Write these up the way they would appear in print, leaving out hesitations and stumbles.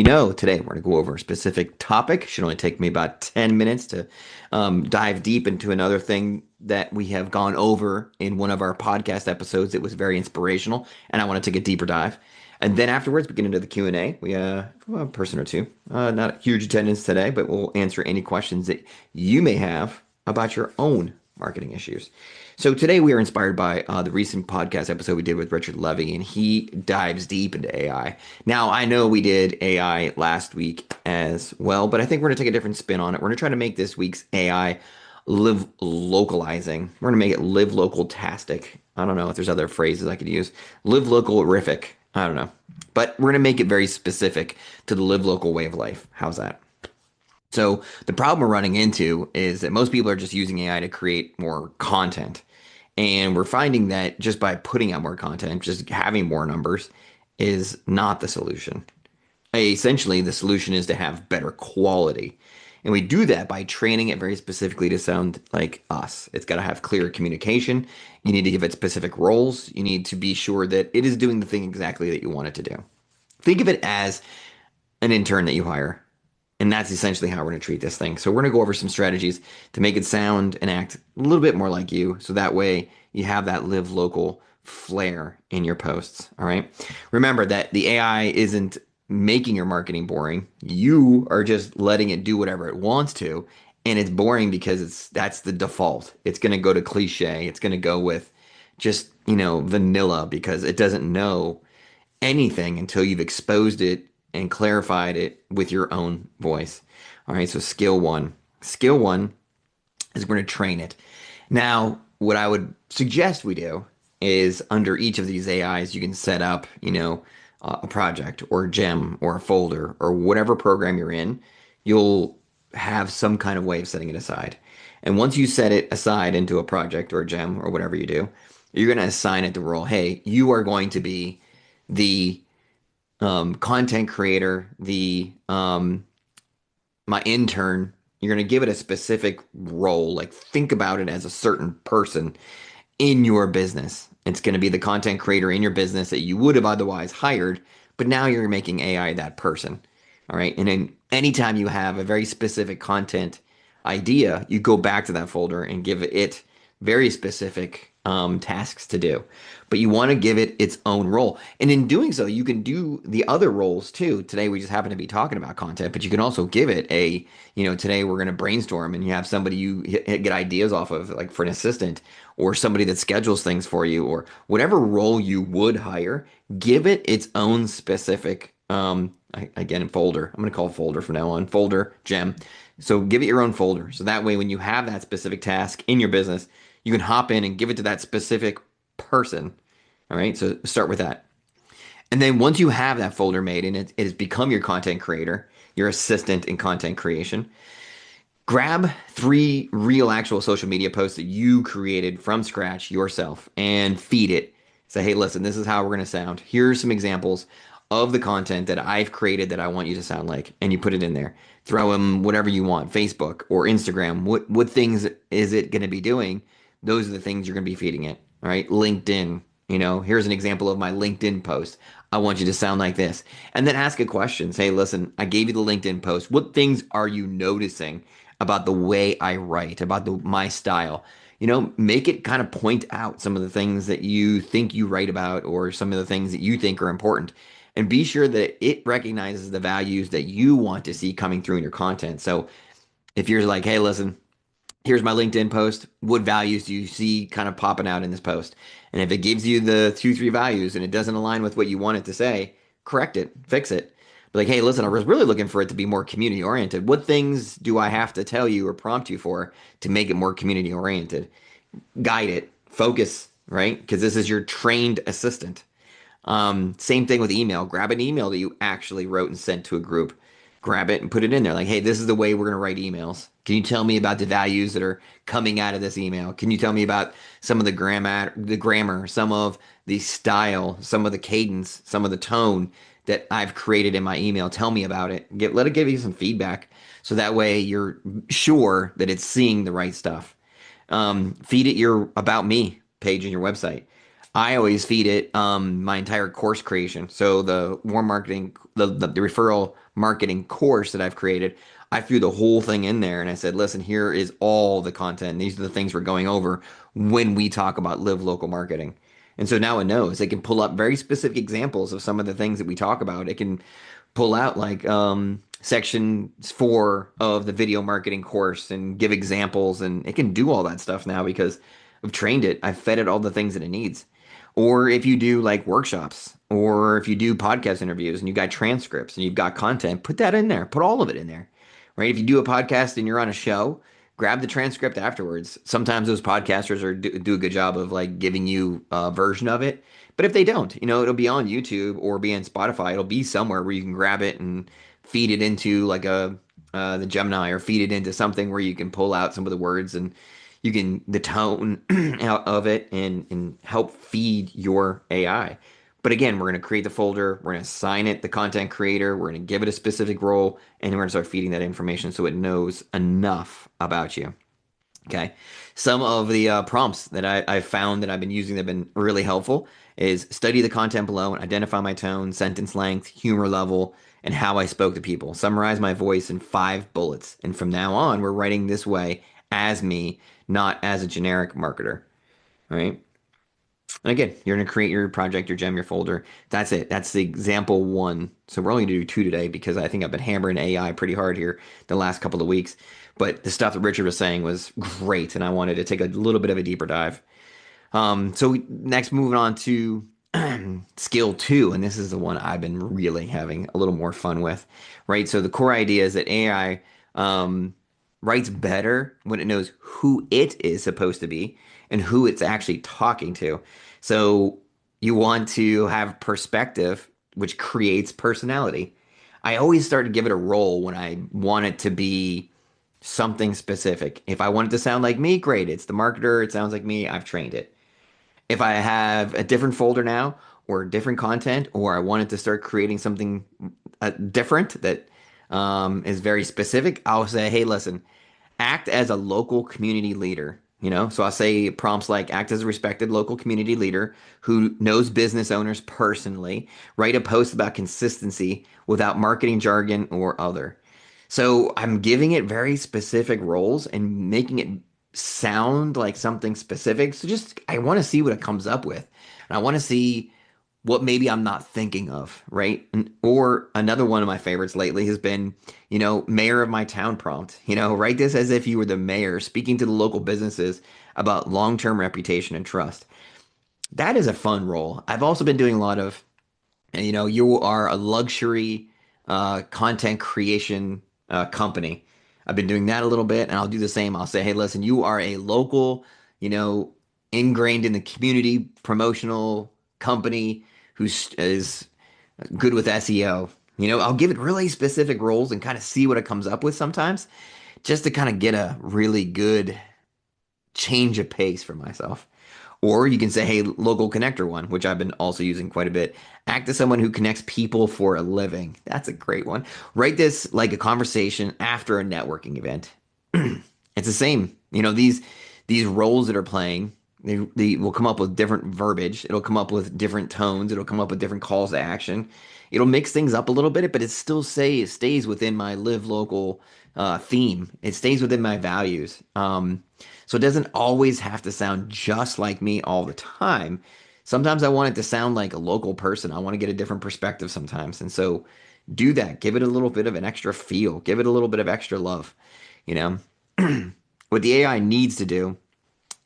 today we're going to go over a specific topic. Should only take me about 10 minutes to dive deep into another thing that we have gone over in one of our podcast episodes. It was very inspirational, and I want to take a deeper dive. And then afterwards, we get into the Q&A. We well, a person or two. Not huge attendance today, but we'll answer any questions that you may have about your own marketing issues. So today we are inspired by the recent podcast episode we did with Richard Levy, and he dives deep into AI. Now, I know we did AI last week as well, but I think we're going to take a different spin on it. We're going to try to make this week's AI live localizing. We're going to make it live local-tastic. I don't know if there's other phrases I could use. Live local-rific. I don't know. But we're going to make it very specific to the live local way of life. How's that? So the problem we're running into is that most people are just using AI to create more content. And we're finding that just by putting out more content, just having more numbers is not the solution. Essentially, the solution is to have better quality. And we do that by training it very specifically to sound like us. It's got to have clear communication. You need to give it specific roles. You need to be sure that it is doing the thing exactly that you want it to do. Think of it as an intern that you hire. And that's essentially how we're going to treat this thing. So we're going to go over some strategies to make it sound and act a little bit more like you. So that way you have that live local flair in your posts. All right. Remember that the AI isn't making your marketing boring. You are just letting it do whatever it wants to. And it's boring because that's the default. It's going to go to cliche. It's going to go with just, vanilla because it doesn't know anything until you've exposed it and clarified it with your own voice. All right, so skill one. Skill one is we're going to train it. Now, what I would suggest we do is under each of these AIs, you can set up, a project or a gem or a folder or whatever program you're in. You'll have some kind of way of setting it aside. And once you set it aside into a project or a gem or whatever you do, you're going to assign it the role. Hey, you are going to be the content creator, my intern. You're going to give it a specific role. Like think about it as a certain person in your business. It's going to be the content creator in your business that you would have otherwise hired, but now you're making AI that person. All right. And then anytime you have a very specific content idea, you go back to that folder and give it very specific tasks to do. But you want to give it its own role. And in doing so, you can do the other roles too. Today, we just happen to be talking about content, but you can also give it today we're going to brainstorm and you have somebody you get ideas off of, like for an assistant or somebody that schedules things for you or whatever role you would hire, give it its own specific, again, folder. I'm going to call it folder from now on, folder, gem. So give it your own folder. So that way, when you have that specific task in your business, you can hop in and give it to that specific person. All right, so start with that. And then once you have that folder made and it has become your content creator, your assistant in content creation, grab 3 real actual social media posts that you created from scratch yourself and feed it. Say, hey, listen, this is how we're going to sound. Here's some examples of the content that I've created that I want you to sound like. And you put it in there. Throw them whatever you want, Facebook or Instagram. What things is it going to be doing? Those are the things you're going to be feeding it. All right. LinkedIn, here's an example of my LinkedIn post. I want you to sound like this. And then ask a question. Say, listen, I gave you the LinkedIn post. What things are you noticing about the way I write, about my style? Make it kind of point out some of the things that you think you write about or some of the things that you think are important. And be sure that it recognizes the values that you want to see coming through in your content. So if you're like, hey, listen, here's my LinkedIn post. What values do you see kind of popping out in this post? And if it gives you the 2, 3 values and it doesn't align with what you want it to say, correct it, fix it. But like, hey, listen, I was really looking for it to be more community oriented. What things do I have to tell you or prompt you for to make it more community oriented? Guide it, focus, right? Because this is your trained assistant. Same thing with email. Grab an email that you actually wrote and sent to a group. Grab it and put it in there. Like, hey, this is the way we're going to write emails. Can you tell me about the values that are coming out of this email? Can you tell me about some of the grammar, some of the style, some of the cadence, some of the tone that I've created in my email? Tell me about it. Let it give you some feedback. So that way you're sure that it's seeing the right stuff. Feed it your About Me page in your website. I always feed it my entire course creation. So the warm marketing, the referral marketing course that I've created, I threw the whole thing in there and I said, listen, here is all the content. These are the things we're going over when we talk about live local marketing. And so now it knows. It can pull up very specific examples of some of the things that we talk about. It can pull out like section 4 of the video marketing course and give examples, and it can do all that stuff now because I've trained it. I've fed it all the things that it needs. Or if you do like workshops, or if you do podcast interviews and you've got transcripts and you've got content, put that in there. Put all of it in there, right? If you do a podcast and you're on a show, grab the transcript afterwards. Sometimes those podcasters do a good job of like giving you a version of it. But if they don't, it'll be on YouTube or be on Spotify. It'll be somewhere where you can grab it and feed it into like the Gemini, or feed it into something where you can pull out some of the words and you can the tone out of it and help feed your AI. But again, we're going to create the folder, we're going to assign it the content creator, we're going to give it a specific role, and we're going to start feeding that information so it knows enough about you. Okay. Some of the prompts that I've found that I've been using that have been really helpful is study the content below and identify my tone, sentence length, humor level, and how I spoke to people. Summarize my voice in 5 bullets. And from now on, we're writing this way as me, not as a generic marketer. All right. And again, you're going to create your project, your gem, your folder. That's it. That's the example one. So we're only going to do 2 today because I think I've been hammering AI pretty hard here the last couple of weeks. But the stuff that Richard was saying was great, and I wanted to take a little bit of a deeper dive. Next, moving on to skill 2, and this is the one I've been really having a little more fun with, right? So the core idea is that AI writes better when it knows who it is supposed to be and who it's actually talking to. So you want to have perspective, which creates personality. I always start to give it a role when I want it to be something specific. If I want it to sound like me, great. It's the marketer. It sounds like me. I've trained it. If I have a different folder now or different content, or I wanted to start creating something different that is very specific, I'll say, hey, listen, act as a local community leader. So I'll say prompts like act as a respected local community leader who knows business owners personally, write a post about consistency without marketing jargon or other. So I'm giving it very specific roles and making it sound like something specific. So just I want to see what it comes up with. And I want to see what maybe I'm not thinking of, right? Or another one of my favorites lately has been, mayor of my town prompt. Write this as if you were the mayor speaking to the local businesses about long-term reputation and trust. That is a fun role. I've also been doing a lot of, you are a luxury content creation company. I've been doing that a little bit, and I'll do the same. I'll say, hey, listen, you are a local, you know, ingrained in the community promotional company is good with SEO. I'll give it really specific roles and kind of see what it comes up with sometimes, just to kind of get a really good change of pace for myself. Or you can say, hey, local connector one, which I've been also using quite a bit. Act as someone who connects people for a living. That's a great one. Write this like a conversation after a networking event. It's the same. These roles that are playing, they will come up with different verbiage. It'll come up with different tones. It'll come up with different calls to action. It'll mix things up a little bit, but it stays within my live local theme. It stays within my values. So it doesn't always have to sound just like me all the time. Sometimes I want it to sound like a local person. I want to get a different perspective sometimes. And so do that. Give it a little bit of an extra feel. Give it a little bit of extra love. You know, what the AI needs to do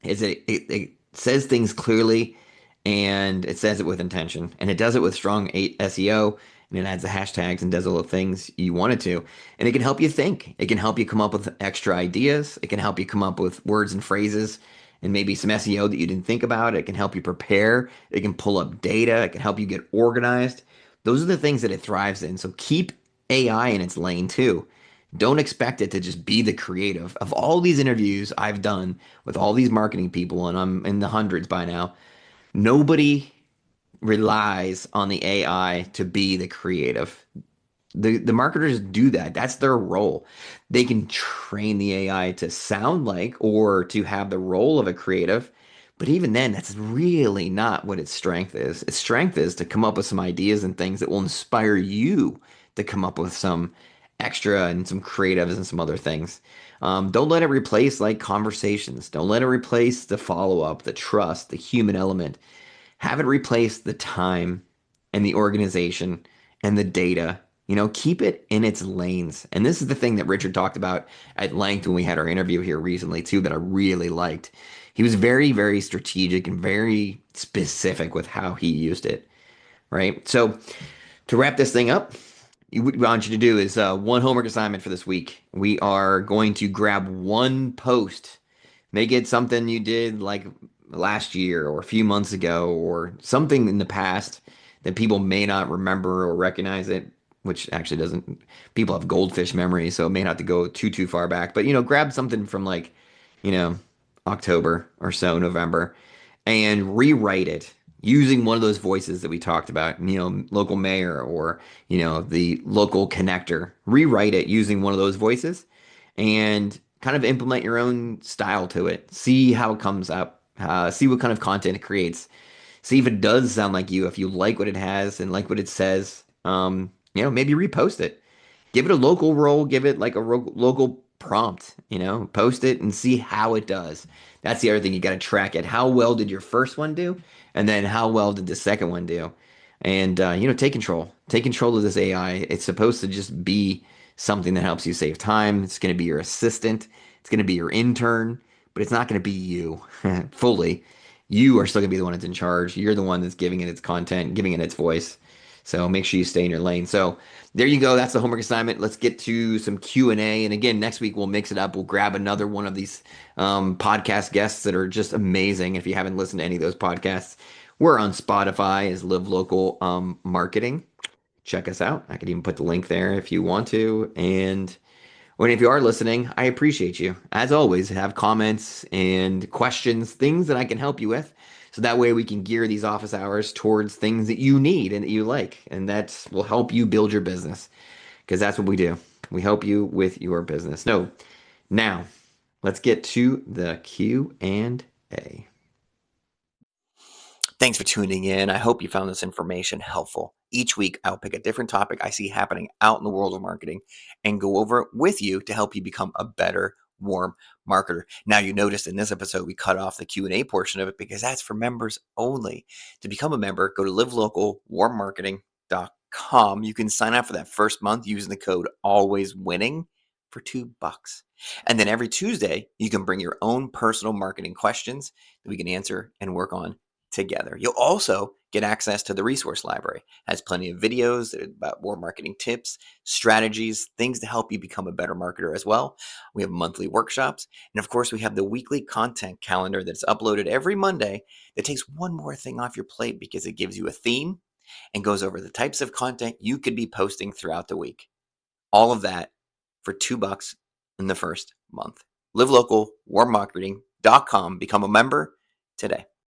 is it says things clearly and it says it with intention. And it does it with strong SEO, and it adds the hashtags and does all the things you want it to. And it can help you think. It can help you come up with extra ideas. It can help you come up with words and phrases and maybe some SEO that you didn't think about. It can help you prepare. It can pull up data. It can help you get organized. Those are the things that it thrives in. So keep AI in its lane too. Don't expect it to just be the creative. Of all these interviews I've done with all these marketing people, and I'm in the hundreds by now, nobody relies on the AI to be the creative. The marketers do that. That's their role. They can train the AI to sound like or to have the role of a creative, but even then, that's really not what its strength is. Its strength is to come up with some ideas and things that will inspire you to come up with some extra and some creatives and some other things. Don't let it replace like conversations. Don't let it replace the follow up, the trust, the human element. Have it replace the time and the organization and the data. Keep it in its lanes. And this is the thing that Richard talked about at length when we had our interview here recently, too, that I really liked. He was very, very strategic and very specific with how he used it, right? So, to wrap this thing up, what we want you to do is one homework assignment for this week. We are going to grab one post. Make it something you did like last year or a few months ago or something in the past that people may not remember or recognize it, which actually doesn't. People have goldfish memory, so it may not have to go too far back. But grab something from like, you know, October or so, November, and rewrite it using one of those voices that we talked about, local mayor or, the local connector. Rewrite it using one of those voices and kind of implement your own style to it. See how it comes up. See what kind of content it creates. See if it does sound like you. If you like what it has and like what it says, maybe repost it. Give it a local role. Give it like a local prompt. Post it and see how it does. That's the other thing you got to track it. How well did your first one do, and then how well did the second one do? And take control. Take control of this AI. It's supposed to just be something that helps you save time. It's going to be your assistant. It's going to be your intern, but it's not going to be you fully. You are still going to be the one that's in charge. You're the one that's giving it its content, giving it its voice. So make sure you stay in your lane. So there you go. That's the homework assignment. Let's get to some Q&A. And again, next week we'll mix it up. We'll grab another one of these podcast guests that are just amazing. If you haven't listened to any of those podcasts, we're on Spotify as Live Local Marketing. Check us out. I could even put the link there if you want to. And if you are listening, I appreciate you. As always, have comments and questions, things that I can help you with. So that way we can gear these office hours towards things that you need and that you like. And that will help you build your business because that's what we do. We help you with your business. No, now let's get to the Q&A. Thanks for tuning in. I hope you found this information helpful. Each week, I'll pick a different topic I see happening out in the world of marketing and go over it with you to help you become a better, warm marketer. Now, you noticed in this episode, we cut off the Q&A portion of it because that's for members only. To become a member, go to livelocalwarmmarketing.com. You can sign up for that first month using the code ALWAYSWINNING for $2. And then every Tuesday, you can bring your own personal marketing questions that we can answer and work on together. You'll also get access to the resource library. It has plenty of videos about more marketing tips, strategies, things to help you become a better marketer as well. We have monthly workshops. And of course, we have the weekly content calendar that's uploaded every Monday that takes one more thing off your plate because it gives you a theme and goes over the types of content you could be posting throughout the week. All of that for $2 in the first month. LiveLocal, warmmarketing.com. Become a member today.